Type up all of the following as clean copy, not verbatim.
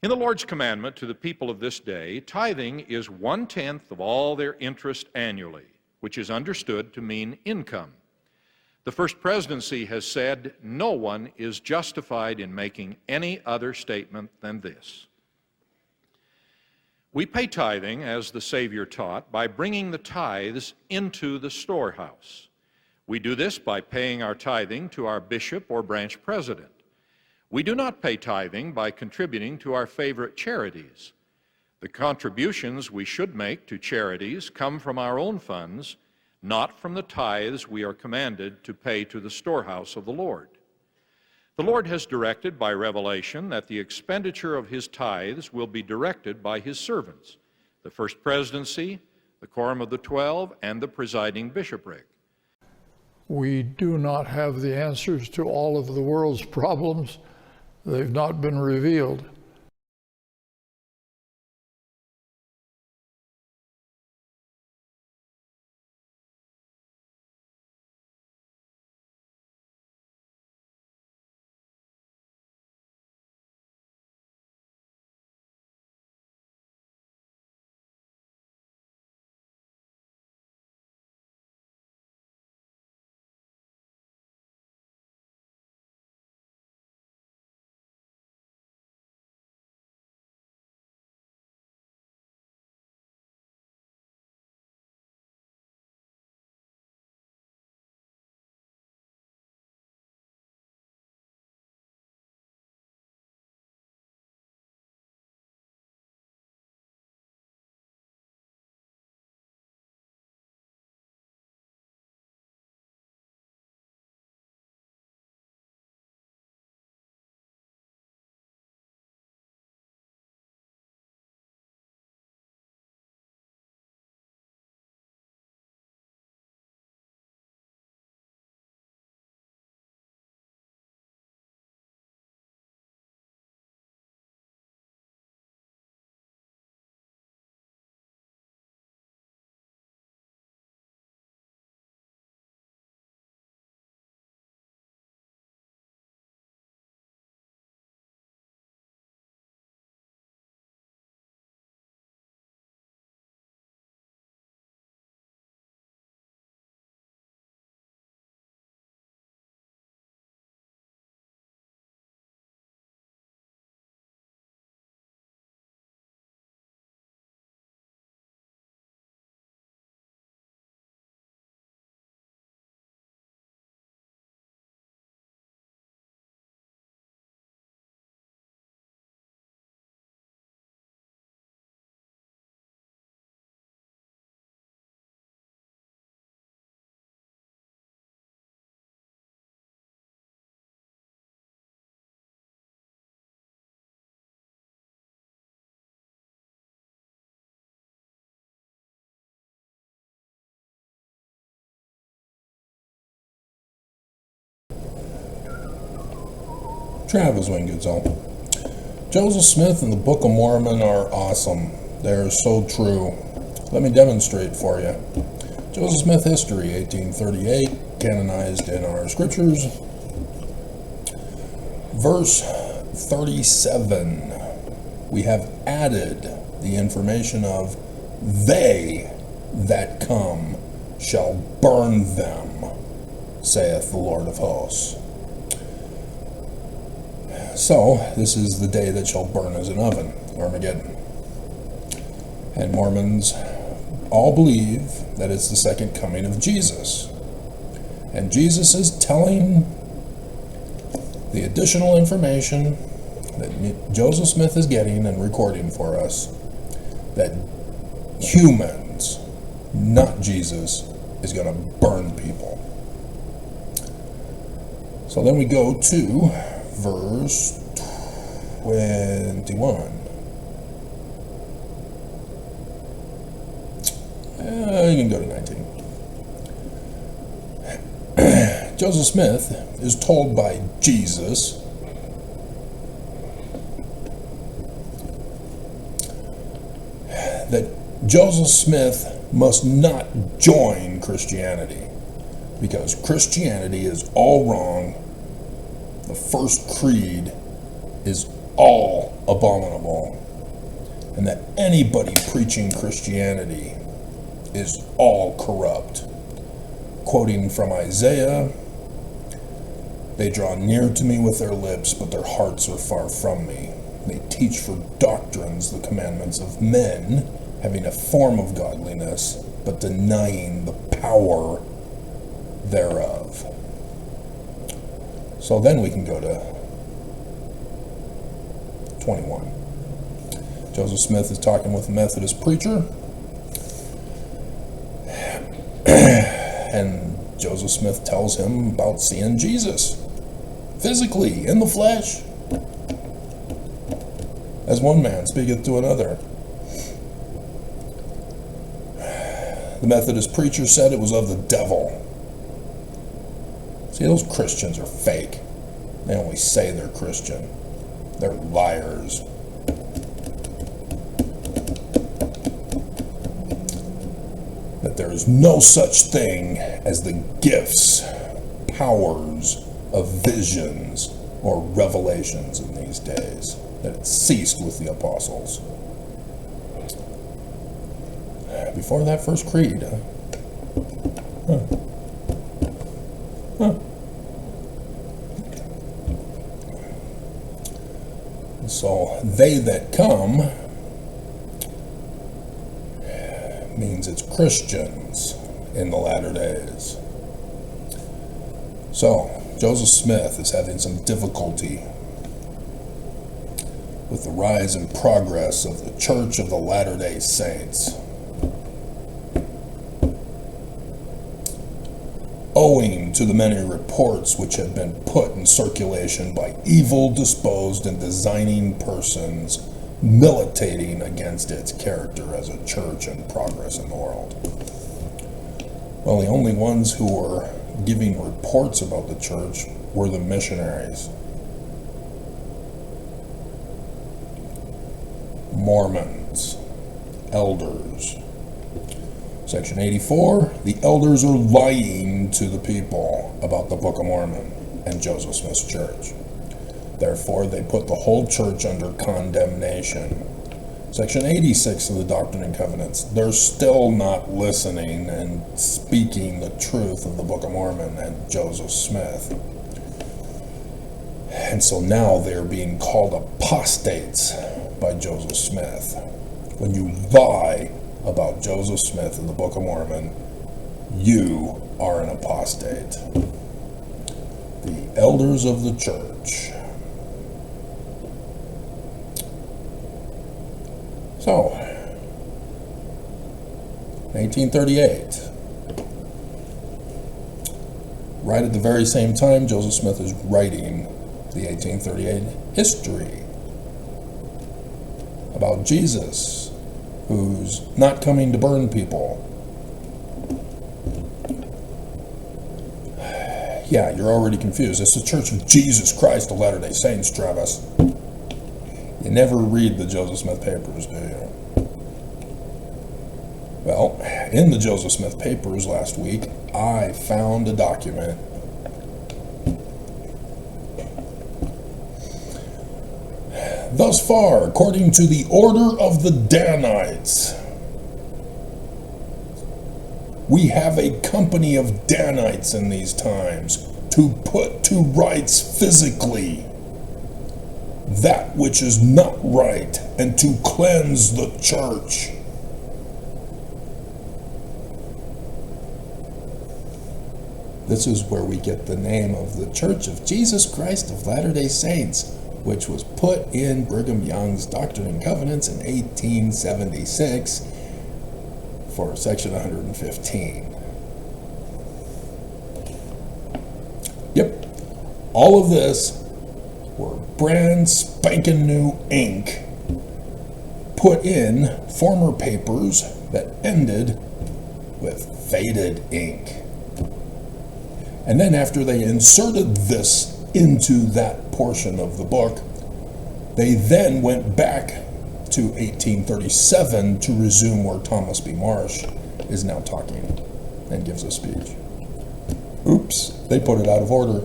In the Lord's commandment to the people of this day, tithing is 1/10 of all their interest annually, which is understood to mean income. The First Presidency has said no one is justified in making any other statement than this. We pay tithing, as the Savior taught, by bringing the tithes into the storehouse. We do this by paying our tithing to our bishop or branch president. We do not pay tithing by contributing to our favorite charities. The contributions we should make to charities come from our own funds, not from the tithes we are commanded to pay to the storehouse of the Lord. The Lord has directed by revelation that the expenditure of His tithes will be directed by His servants, the First Presidency, the Quorum of the 12, and the presiding bishopric. We do not have the answers to all of the world's problems. They've not been revealed. Travis Wingetzel. Joseph Smith and the Book of Mormon are awesome. They are so true. Let me demonstrate for you. Joseph Smith History, 1838, canonized in our scriptures. Verse 37, we have added the information of they that come shall burn them, saith the Lord of hosts. So, this is the day that shall burn as an oven, Armageddon. And Mormons all believe that it's the second coming of Jesus. And Jesus is telling the additional information that Joseph Smith is getting and recording for us, that humans, not Jesus, is going to burn people. So then we go to verse 21. You can go to 19. Joseph Smith is told by Jesus that Joseph Smith must not join Christianity because Christianity is all wrong. The first creed is all abominable, and that anybody preaching Christianity is all corrupt. Quoting from Isaiah, "They draw near to me with their lips, but their hearts are far from me. They teach for doctrines the commandments of men, having a form of godliness, but denying the power thereof." So then we can go to 21. Joseph Smith is talking with a Methodist preacher, and Joseph Smith tells him about seeing Jesus physically in the flesh, as one man speaketh to another. The Methodist preacher said it was of the devil. See, those Christians are fake. They only say they're Christian. They're liars. That there is no such thing as the gifts, powers of visions or revelations in these days. That it ceased with the apostles. Before that first creed, So, they that come means it's Christians in the latter days. So, Joseph Smith is having some difficulty with the rise and progress of the Church of the Latter-day Saints, owing to the many reports which have been put in circulation by evil-disposed and designing persons militating against its character as a church and progress in the world. Well, the only ones who were giving reports about the church were the missionaries. Mormons, elders. Section 84, the elders are lying to the people about the Book of Mormon and Joseph Smith's church. Therefore, they put the whole church under condemnation. Section 86 of the Doctrine and Covenants, they're still not listening and speaking the truth of the Book of Mormon and Joseph Smith. And so now they're being called apostates by Joseph Smith. When you lie about Joseph Smith in the Book of Mormon, you are an apostate. The elders of the church. So, 1838, right at the very same time Joseph Smith is writing the 1838 history about Jesus, who's not coming to burn people. Yeah, you're already confused. It's the Church of Jesus Christ of Latter-day Saints, Travis. You never read the Joseph Smith papers, do you? Well, in the Joseph Smith papers last week, I found a document. Thus far, according to the order of the Danites, we have a company of Danites in these times to put to rights physically that which is not right and to cleanse the church. This is where we get the name of the Church of Jesus Christ of Latter-day Saints, which was put in Brigham Young's Doctrine and Covenants in 1876 for section 115. Yep, all of this were brand spanking new ink put in former papers that ended with faded ink. And then after they inserted this into that portion of the book, they then went back to 1837 to resume where Thomas B. Marsh is now talking and gives a speech. Oops, they put it out of order.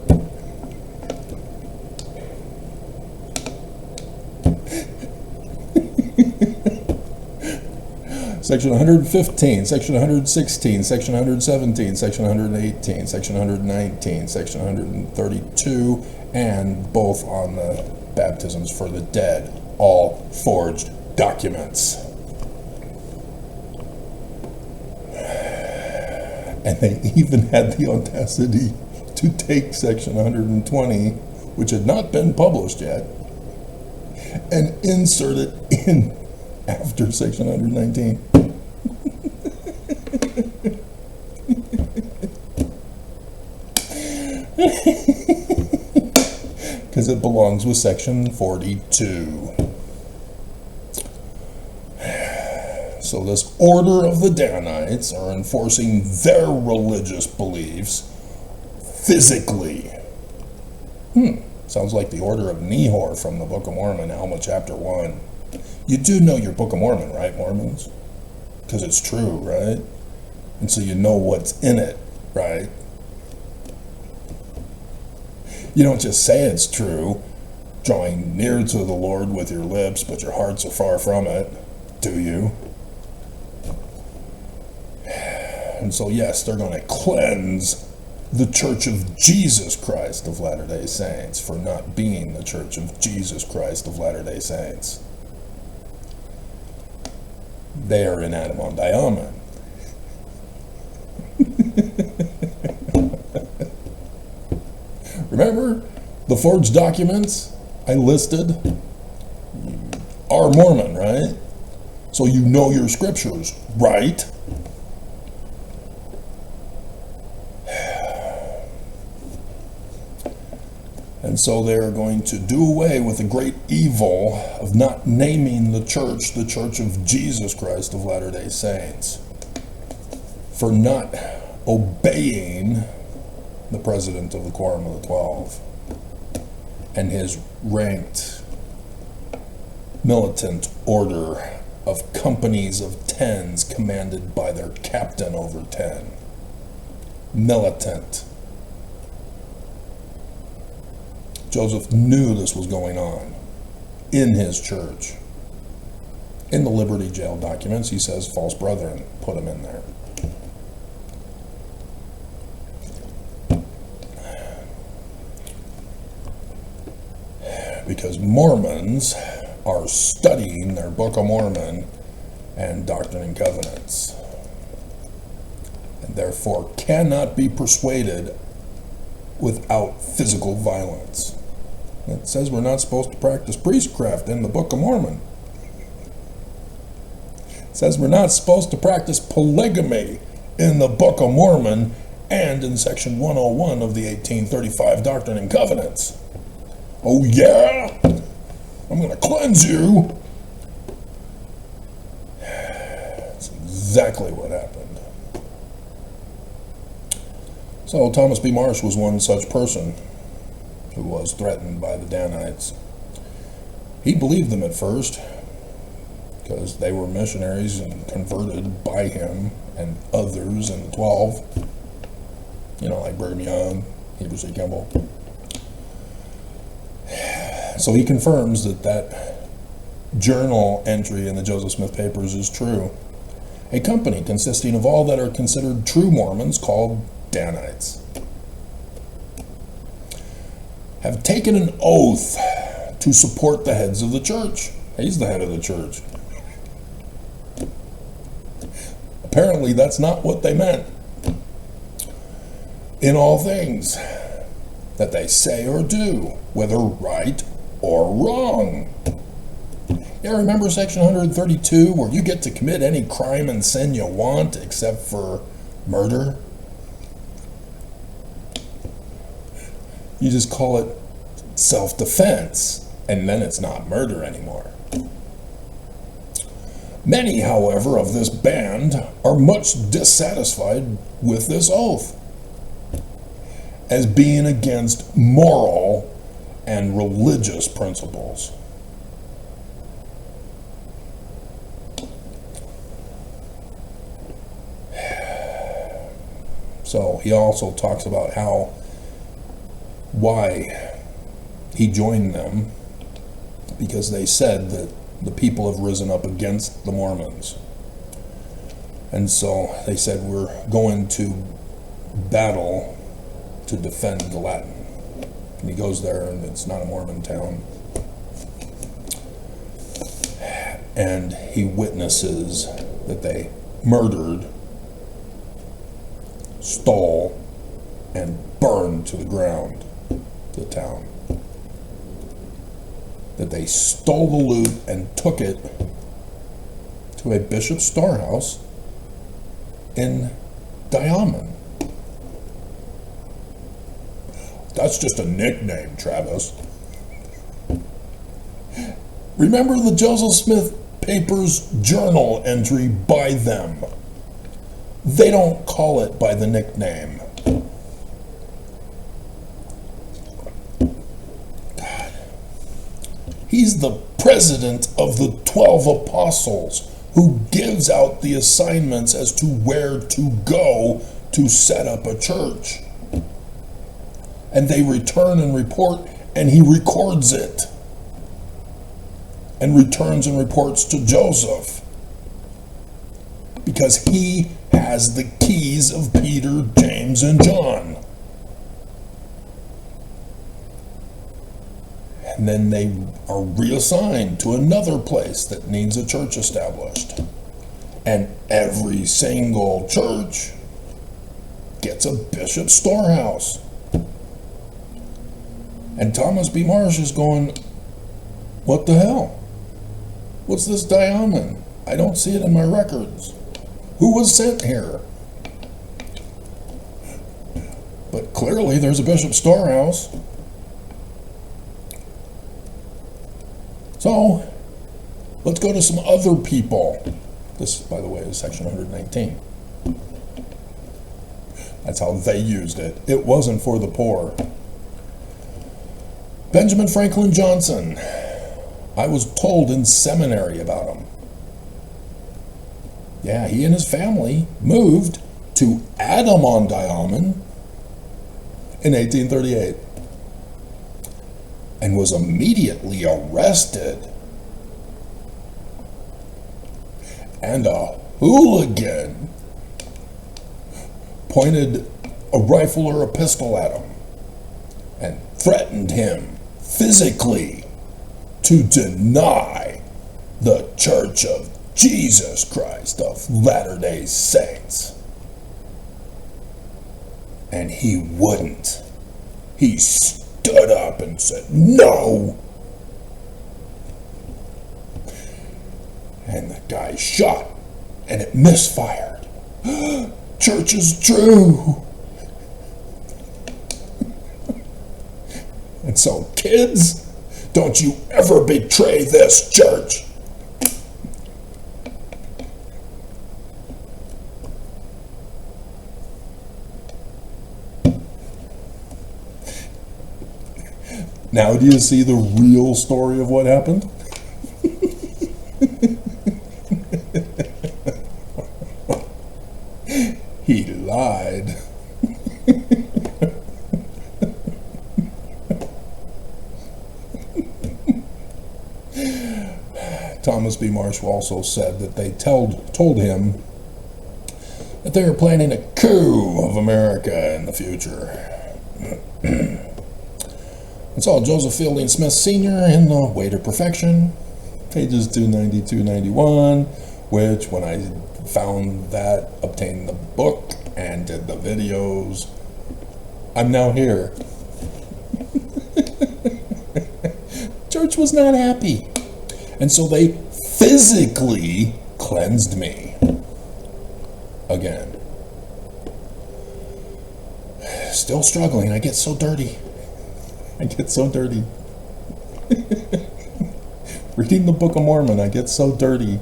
Section 115, Section 116, Section 117, Section 118, Section 119, Section 132, and both on the baptisms for the dead, all forged documents. And they even had the audacity to take Section 120, which had not been published yet, and insert it in after Section 119. Because it belongs with Section 42. So this order of the Danites are enforcing their religious beliefs physically. Sounds like the order of Nehor from the Book of Mormon, Alma chapter 1. You do know your Book of Mormon, right, Mormons? Because it's true, right? And so you know what's in it, right? You don't just say it's true, drawing near to the Lord with your lips, but your hearts are far from it, do you? And so, yes, they're going to cleanse the Church of Jesus Christ of Latter-day Saints for not being the Church of Jesus Christ of Latter-day Saints. They are in Adamon Diamond. Remember the forged documents I listed? You are Mormon, right? So you know your scriptures, right? And so they are going to do away with the great evil of not naming the Church of Jesus Christ of Latter-day Saints, for not obeying the president of the Quorum of the 12 and his ranked militant order of companies of 10s commanded by their captain over 10. Militant. Joseph knew this was going on in his church. In the Liberty Jail documents, he says false brethren put him in there. Because Mormons are studying their Book of Mormon and Doctrine and Covenants, and therefore cannot be persuaded without physical violence. It says we're not supposed to practice priestcraft in the Book of Mormon. It says we're not supposed to practice polygamy in the Book of Mormon and in Section 101 of the 1835 Doctrine and Covenants. Oh yeah? I'm going to cleanse you. That's exactly what happened. So Thomas B. Marsh was one such person who was threatened by the Danites. He believed them at first because they were missionaries and converted by him and others in the 12. You know, like Brigham Young, Heber C. Kimball. So he confirms that journal entry in the Joseph Smith Papers is true. A company consisting of all that are considered true Mormons, called Danites, have taken an oath to support the heads of the church. He's the head of the church. Apparently that's not what they meant. In all things that they say or do, whether right or wrong. Yeah, remember Section 132, where you get to commit any crime and sin you want except for murder? You just call it self-defense, and then it's not murder anymore. Many, however, of this band are much dissatisfied with this oath as being against moral and religious principles. So he also talks about why he joined them, because they said that the people have risen up against the Mormons. And so they said, we're going to battle to defend the Latin. And he goes there, and it's not a Mormon town. And he witnesses that they murdered, stole, and burned to the ground the town. That they stole the loot and took it to a bishop's storehouse in Diamond. That's just a nickname, Travis. Remember the Joseph Smith Papers journal entry by them. They don't call it by the nickname. God. He's the president of the 12 apostles who gives out the assignments as to where to go to set up a church. And they return and report, and he records it. And returns and reports to Joseph. Because he has the keys of Peter, James, and John. And then they are reassigned to another place that needs a church established. And every single church gets a bishop's storehouse. And Thomas B. Marsh is going, what the hell? What's this Diamond? I don't see it in my records. Who was sent here? But clearly there's a bishop's storehouse. So, let's go to some other people. This, by the way, is section 119. That's how they used it. It wasn't for the poor. Benjamin Franklin Johnson. I was told in seminary about him. Yeah, he and his family moved to Adam-on-Diamond in 1838 and was immediately arrested. And a hooligan pointed a rifle or a pistol at him and threatened him physically to deny the Church of Jesus Christ of Latter-day Saints. And he wouldn't. He stood up and said, no. And the guy shot, and it misfired. Church is true. And so, kids, don't you ever betray this church. Now, do you see the real story of what happened? He lied. Thomas B. Marsh also said that they told him that they were planning a coup of America in the future. And saw Joseph Fielding Smith Sr. in The Way to Perfection, pages 292-91, which when I found that, obtained the book, and did the videos, I'm now here. Church was not happy. And so they physically cleansed me. Again. Still struggling. I get so dirty. I get so dirty. Reading the Book of Mormon, I get so dirty.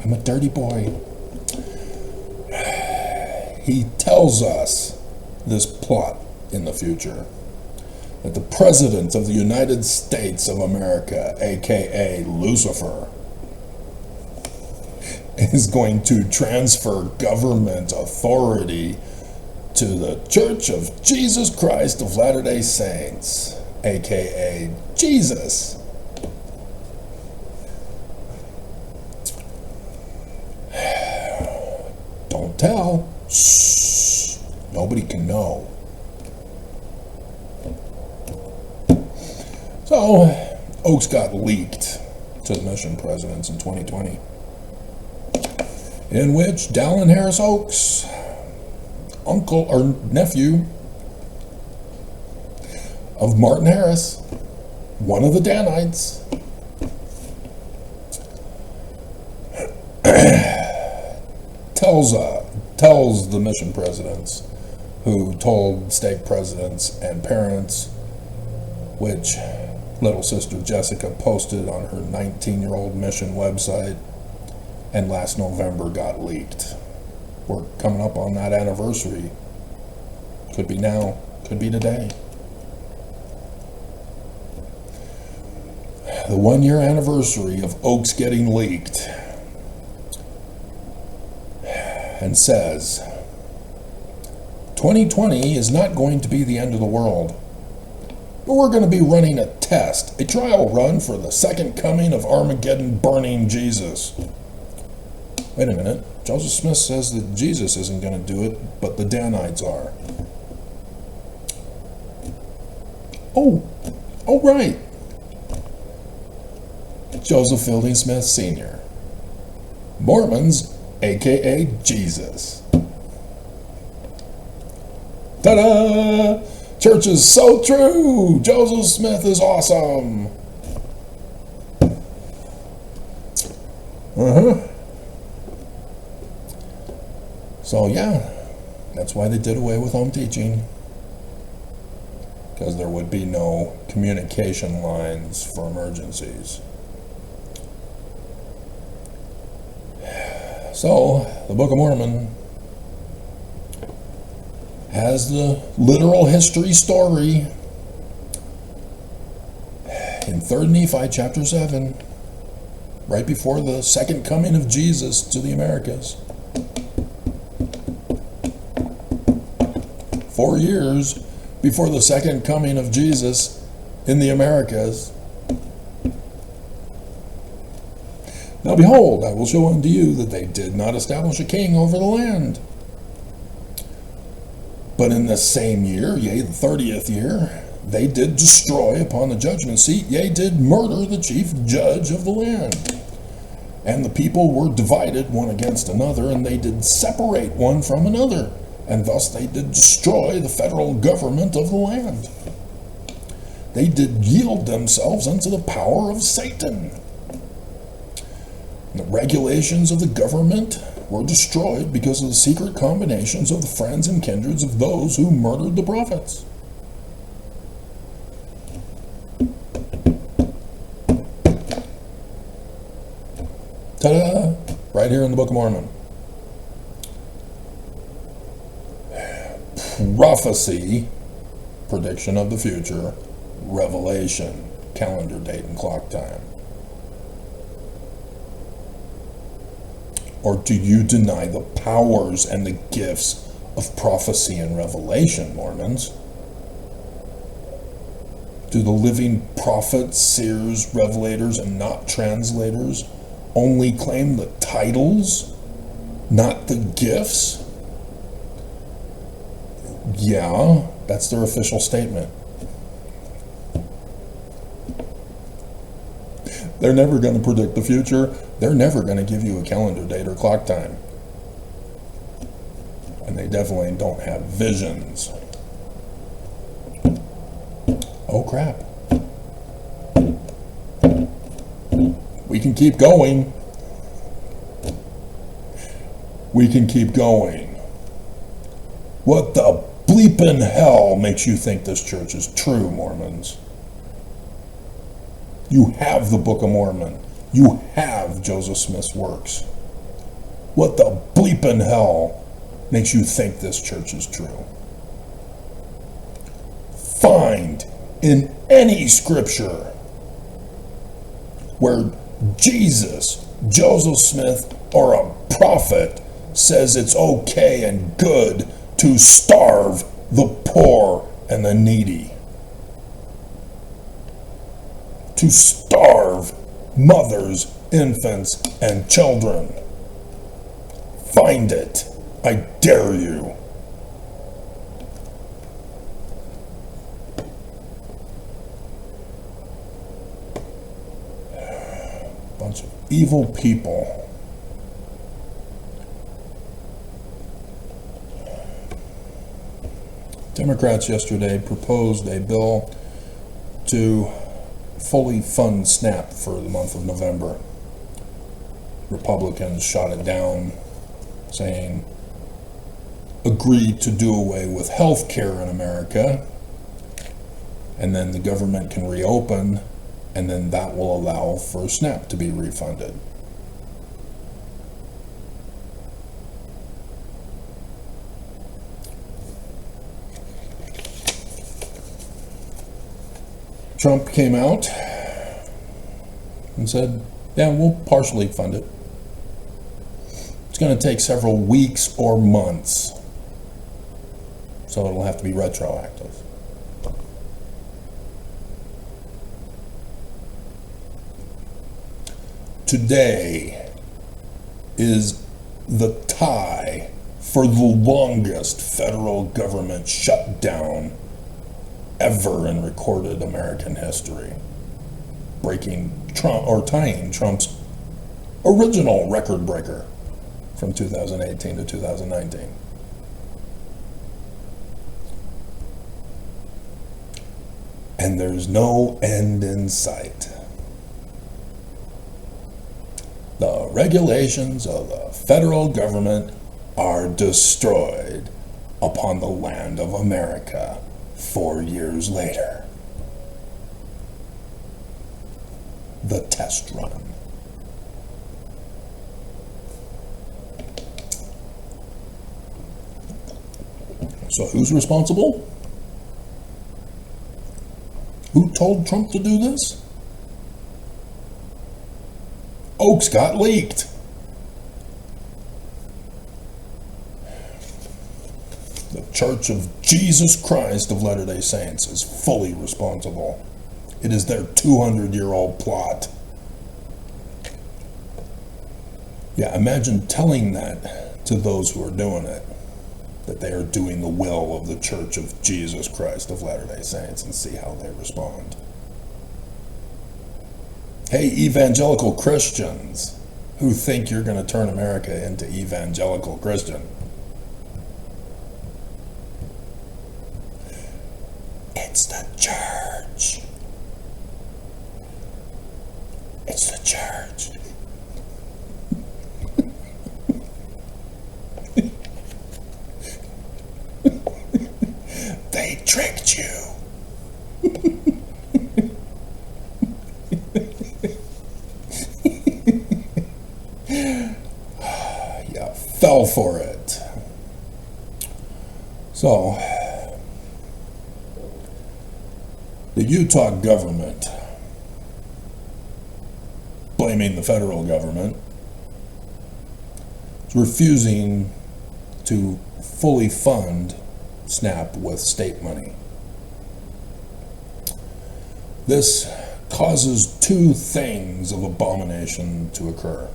I'm a dirty boy. He tells us this plot in the future. That the President of the United States of America, aka Lucifer, is going to transfer government authority to the Church of Jesus Christ of Latter-day Saints, aka Jesus. Don't tell. Shh. Nobody can know. So, Oaks got leaked to the mission presidents in 2020, in which Dallin Harris Oaks, uncle or nephew of Martin Harris, one of the Danites, tells the mission presidents, who told stake presidents and parents, which little sister Jessica posted on her 19-year-old mission website, and last November got leaked. We're coming up on that anniversary. Could be now, could be today. The 1-year anniversary of Oaks getting leaked, and says, 2020 is not going to be the end of the world, but we're going to be running a test, a trial run for the second coming of Armageddon burning Jesus. Wait a minute, Joseph Smith says that Jesus isn't going to do it, but the Danites are. Oh right. Joseph Fielding Smith Sr. Mormons, aka Jesus. Ta-da! Church is so true! Joseph Smith is awesome! So yeah, that's why they did away with home teaching. Because there would be no communication lines for emergencies. So, the Book of Mormon has the literal history story in 3rd Nephi chapter 7, right before the second coming of Jesus to the Americas. 4 years before the second coming of Jesus in the Americas. Now behold, I will show unto you that they did not establish a king over the land. But in the same year, yea, the 30th year, they did destroy upon the judgment seat, yea, did murder the chief judge of the land. And the people were divided one against another, and they did separate one from another. And thus they did destroy the federal government of the land. They did yield themselves unto the power of Satan. The regulations of the government were destroyed because of the secret combinations of the friends and kindreds of those who murdered the prophets. Ta-da! Right here in the Book of Mormon. Prophecy, prediction of the future, revelation, calendar date and clock time. Or do you deny the powers and the gifts of prophecy and revelation, Mormons? Do the living prophets, seers, revelators, and not translators only claim the titles, not the gifts? Yeah, that's their official statement. They're never going to predict the future. They're never going to give you a calendar date or clock time. And they definitely don't have visions. Oh crap. We can keep going. We can keep going. What the bleeping hell makes you think this church is true, Mormons? You have the Book of Mormon. You have Joseph Smith's works. What the bleeping hell makes you think this church is true? Find in any scripture where Jesus, Joseph Smith, or a prophet says it's okay and good to starve the poor and the needy. To starve mothers, infants, and children. Find it. I dare you. Bunch of evil people. Democrats yesterday proposed a bill to fully fund SNAP for the month of November. Republicans shot it down, saying, agree to do away with health care in America, and then the government can reopen, and then that will allow for SNAP to be refunded. Trump came out and said, yeah, we'll partially fund it. It's going to take several weeks or months, so it'll have to be retroactive. Today is the tie for the longest federal government shutdown ever in recorded American history, tying Trump's original record breaker from 2018 to 2019. And there's no end in sight. The regulations of the federal government are destroyed upon the land of America 4 years later. The test run. So who's responsible? Who told Trump to do this? Oaks got leaked. The Church of Jesus Christ of Latter-day Saints is fully responsible. It is their 200-year-old plot. Yeah, imagine telling that to those who are doing it, that they are doing the will of the Church of Jesus Christ of Latter-day Saints, and see how they respond. Hey, evangelical Christians who think you're going to turn America into evangelical Christian. It's the church. It's the church. They tricked you. Yeah, fell for it. So, the Utah government, blaming the federal government, is refusing to fully fund SNAP with state money. This causes two things of abomination to occur.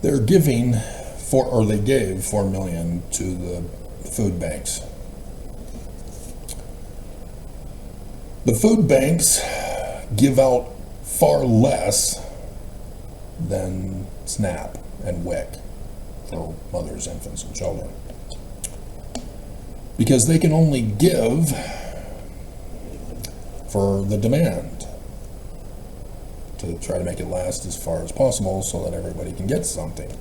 They're giving they gave $4 million to the food banks. The food banks give out far less than SNAP and WIC for mothers, infants, and children, because they can only give for the demand to try to make it last as far as possible so that everybody can get something.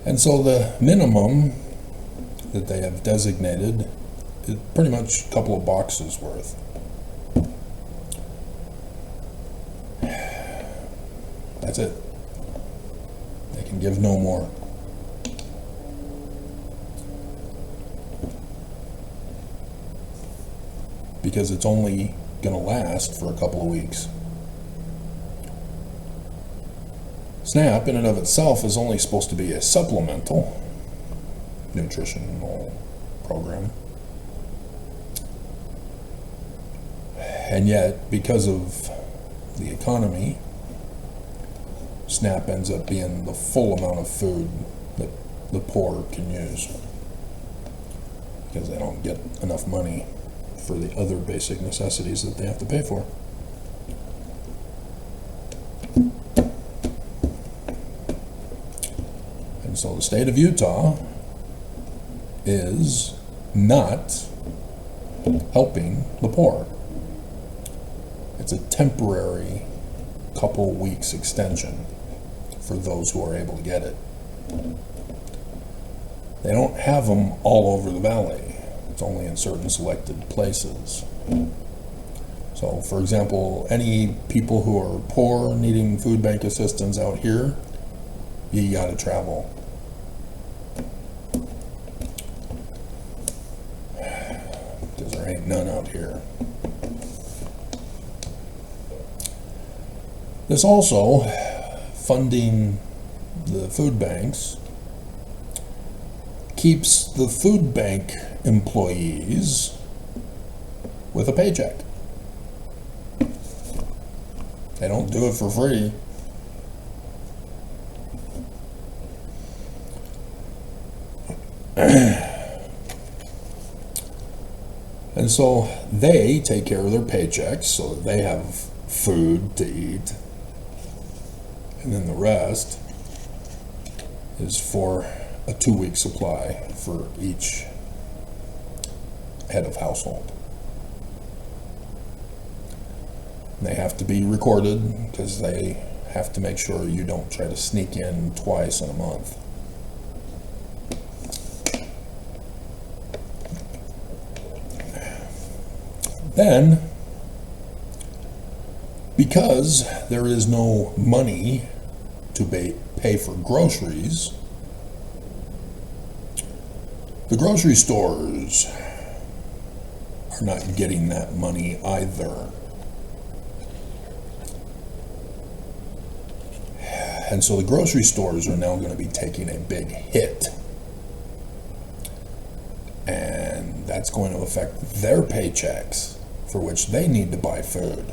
And so the minimum that they have designated is pretty much a couple of boxes worth. That's it. They can give no more. Because it's only going to last for a couple of weeks. SNAP in and of itself is only supposed to be a supplemental nutritional program. And yet, because of the economy SNAP ends up being the full amount of food that the poor can use, because they don't get enough money for the other basic necessities that they have to pay for. And so the state of Utah is not helping the poor. It's a temporary couple weeks extension for those who are able to get it. They don't have them all over the valley. It's only in certain selected places. So, for example, any people who are poor needing food bank assistance out here, you gotta travel. Because there ain't none out here. This also, funding the food banks, keeps the food bank employees with a paycheck. They don't do it for free. And so they take care of their paychecks so that they have food to eat. And then the rest is for a 2-week supply for each head of household. And they have to be recorded because they have to make sure you don't try to sneak in twice in a month. Then, because there is no money to pay for groceries, the grocery stores are not getting that money either. And so the grocery stores are now going to be taking a big hit. And that's going to affect their paychecks, for which they need to buy food.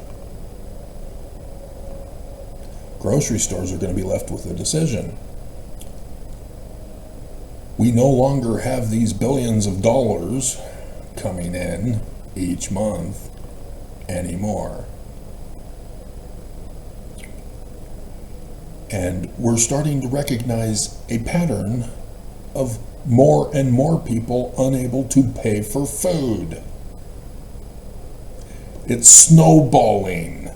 Grocery stores are going to be left with a decision. We no longer have these billions of dollars coming in each month anymore. And we're starting to recognize a pattern of more and more people unable to pay for food. It's snowballing.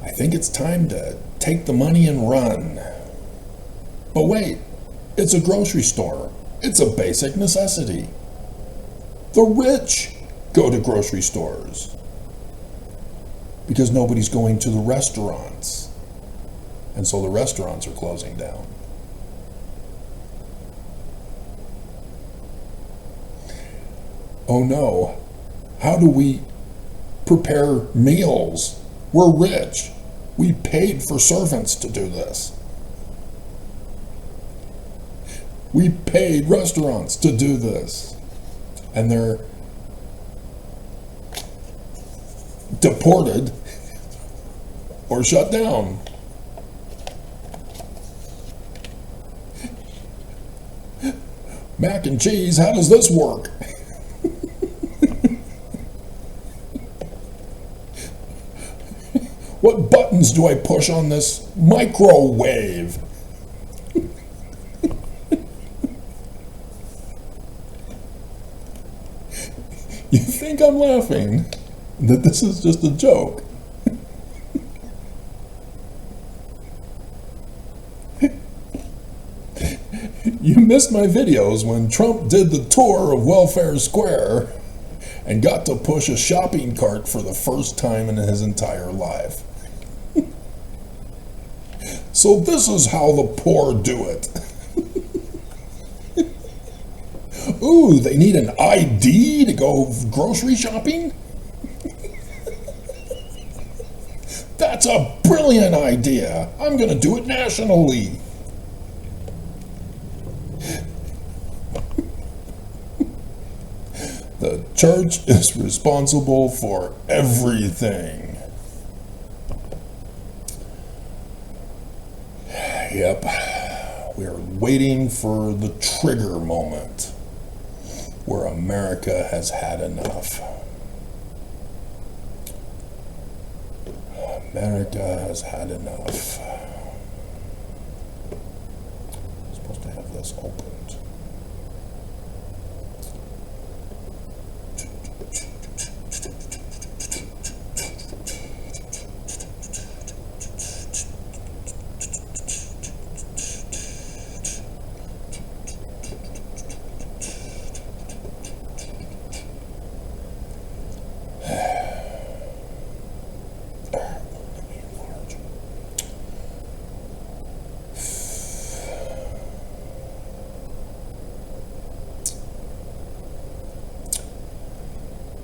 I think it's time to take the money and run. But wait, it's a grocery store. It's a basic necessity. The rich go to grocery stores because nobody's going to the restaurants. And so the restaurants are closing down. Oh no, how do we prepare meals? We're rich. We paid for servants to do this. We paid restaurants to do this. And they're deported or shut down. Mac and cheese, how does this work? What buttons do I push on this microwave? You think I'm laughing? That this is just a joke? You missed my videos when Trump did the tour of Welfare Square and got to push a shopping cart for the first time in his entire life. So this is how the poor do it. Ooh, they need an ID to go grocery shopping? That's a brilliant idea. I'm going to do it nationally. The church is responsible for everything. Yep. We are waiting for the trigger moment where America has had enough. America has had enough. I'm supposed to have this opened.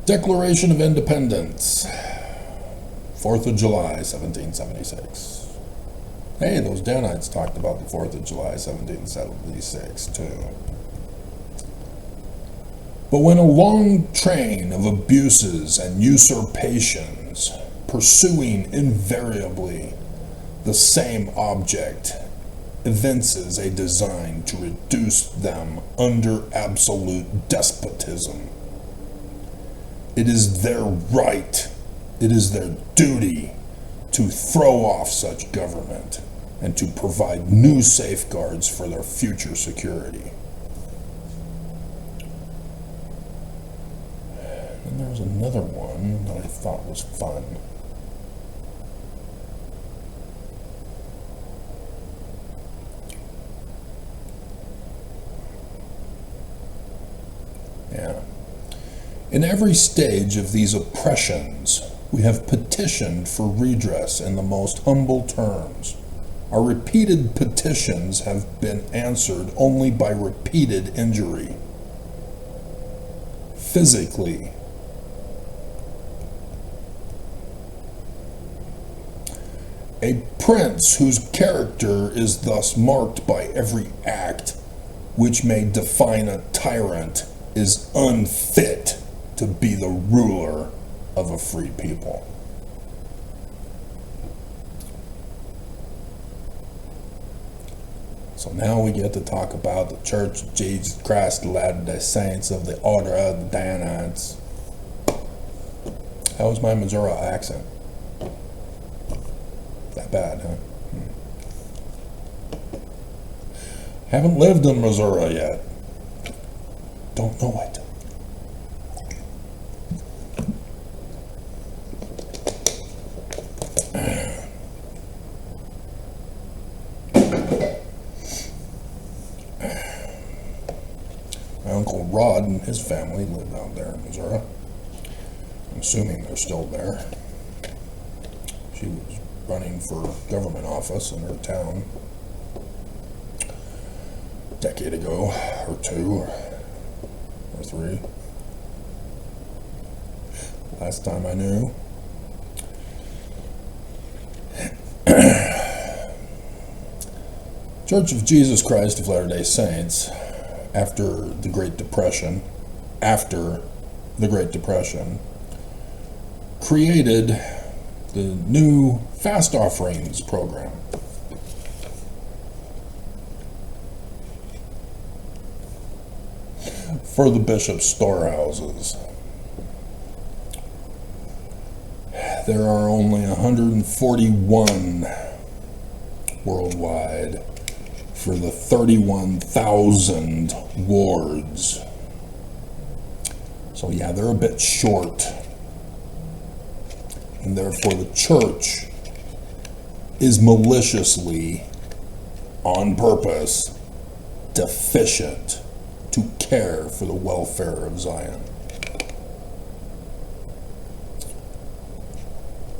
Declaration of Independence, 4th of July, 1776. Hey, those Danites talked about the 4th of July, 1776, too. But when a long train of abuses and usurpations, pursuing invariably the same object, evinces a design to reduce them under absolute despotism, it is their right, it is their duty to throw off such government and to provide new safeguards for their future security. And there was another one that I thought was fun. Yeah. In every stage of these oppressions, we have petitioned for redress in the most humble terms. Our repeated petitions have been answered only by repeated injury. Physically, a prince whose character is thus marked by every act which may define a tyrant is unfit to be the ruler of a free people. So now we get to talk about the Church of Jesus Christ of Latter-day Saints of the Order of the Danites. How was my Missouri accent? That bad, huh? Haven't lived in Missouri yet. Don't know it. My Uncle Rod and his family lived out there in Missouri. I'm assuming they're still there. She was running for government office in her town a decade ago, or 2, or 3. Last time I knew. Church of Jesus Christ of Latter-day Saints, after the Great Depression, created the new fast offerings program. For the bishop's storehouses. There are only 141 worldwide for the 31,000 wards. So yeah, they're a bit short. And therefore the church is maliciously, on purpose, deficient to care for the welfare of Zion.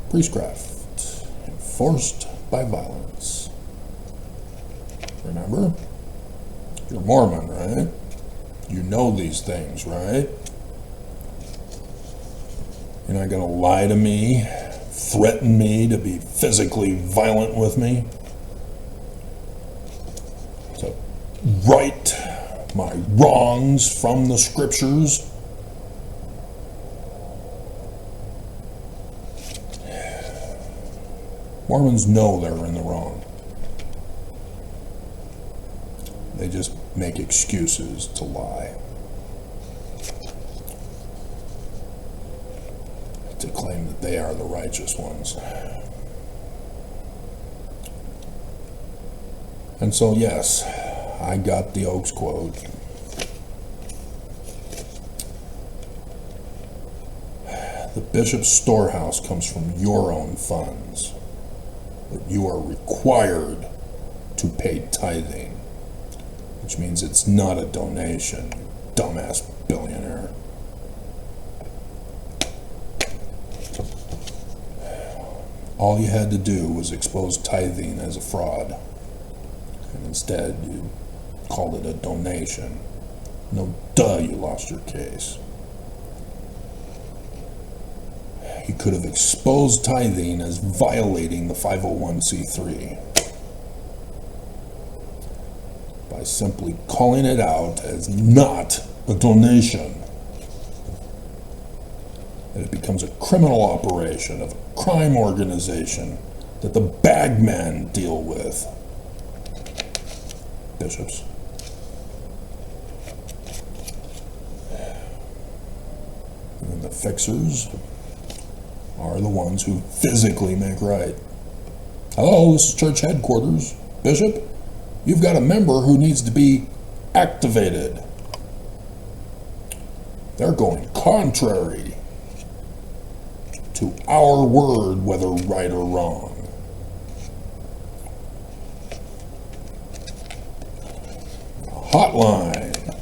Priestcraft, enforced by violence. Remember? You're Mormon, right? You know these things, right? You're not going to lie to me, threaten me to be physically violent with me, to right my wrongs from the scriptures. Mormons know they're in the wrong. They just make excuses to lie, to claim that they are the righteous ones. And so, yes, I got the Oaks quote. The bishop's storehouse comes from your own funds, but you are required to pay tithing, which means it's not a donation, you dumbass billionaire. All you had to do was expose tithing as a fraud, and instead you called it a donation. No duh, you lost your case. You could have exposed tithing as violating the 501c3 by simply calling it out as not a donation. And it becomes a criminal operation of a crime organization that the bagmen deal with. Bishops. And then the fixers are the ones who physically make right. Hello, this is church headquarters. Bishop, you've got a member who needs to be activated. They're going contrary to our word, whether right or wrong. Hotline.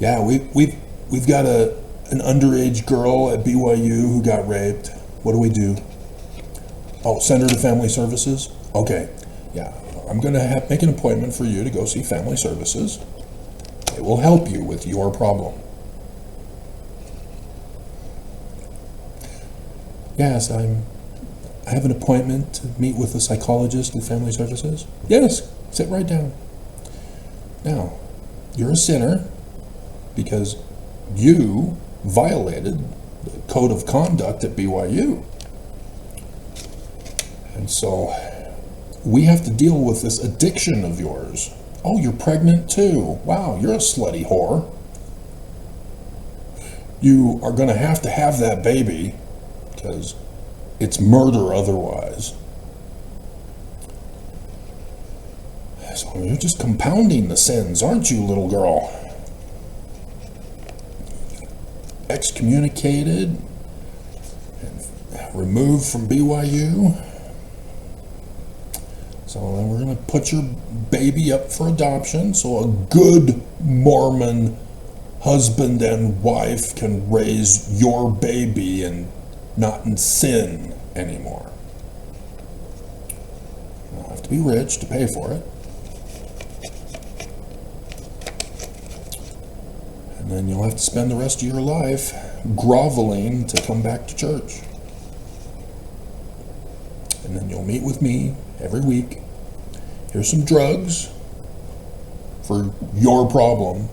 Yeah, we've got an underage girl at BYU who got raped. What do we do? Oh, send her to Family Services? Okay, yeah, I'm going to make an appointment for you to go see Family Services. They will help you with your problem. Yes, I have an appointment to meet with a psychologist at Family Services. Yes, sit right down. Now, you're a sinner because you violated the code of conduct at BYU. And so we have to deal with this addiction of yours. Oh, you're pregnant too. Wow, you're a slutty whore. You are going to have that baby because it's murder otherwise. So you're just compounding the sins, aren't you, little girl? Excommunicated and removed from BYU. So then we're going to put your baby up for adoption so a good Mormon husband and wife can raise your baby and not in sin anymore. You'll have to be rich to pay for it. And then you'll have to spend the rest of your life groveling to come back to church. And then you'll meet with me every week. Here's some drugs for your problem.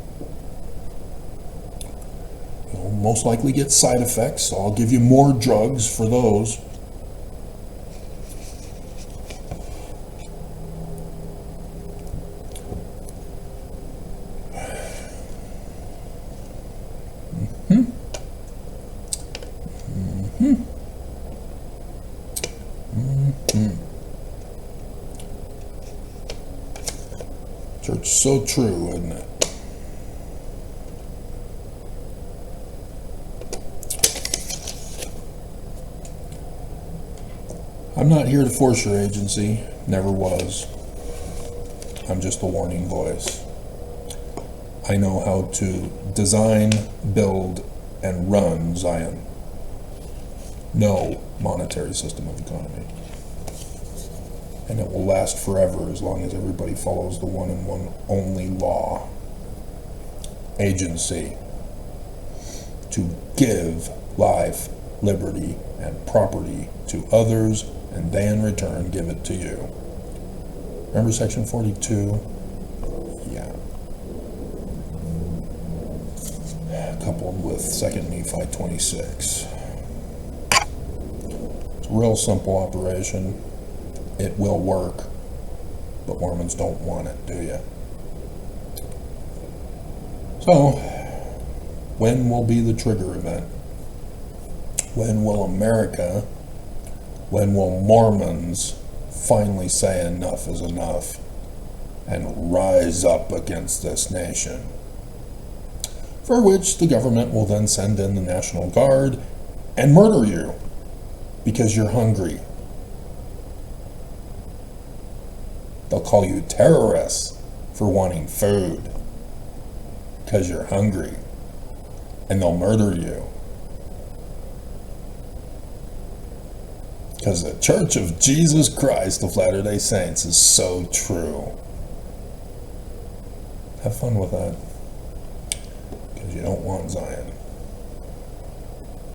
You'll most likely get side effects, so I'll give you more drugs for those. Church, so true, isn't it? I'm not here to force your agency, never was. I'm just a warning voice. I know how to design, build, and run Zion. No monetary system of economy. And it will last forever as long as everybody follows the one and one only law. Agency. To give life, liberty, and property to others, and they in return give it to you. Remember section 42? Yeah. Coupled with 2 Nephi 26. It's a real simple operation. It will work. But Mormons don't want it, do you? So, when will be the trigger event? When will America, when will Mormons finally say enough is enough and rise up against this nation? For which the government will then send in the National Guard and murder you because you're hungry. They'll call you terrorists for wanting food because you're hungry, and they'll murder you. Because the Church of Jesus Christ of Latter-day Saints is so true. Have fun with that. Because you don't want Zion.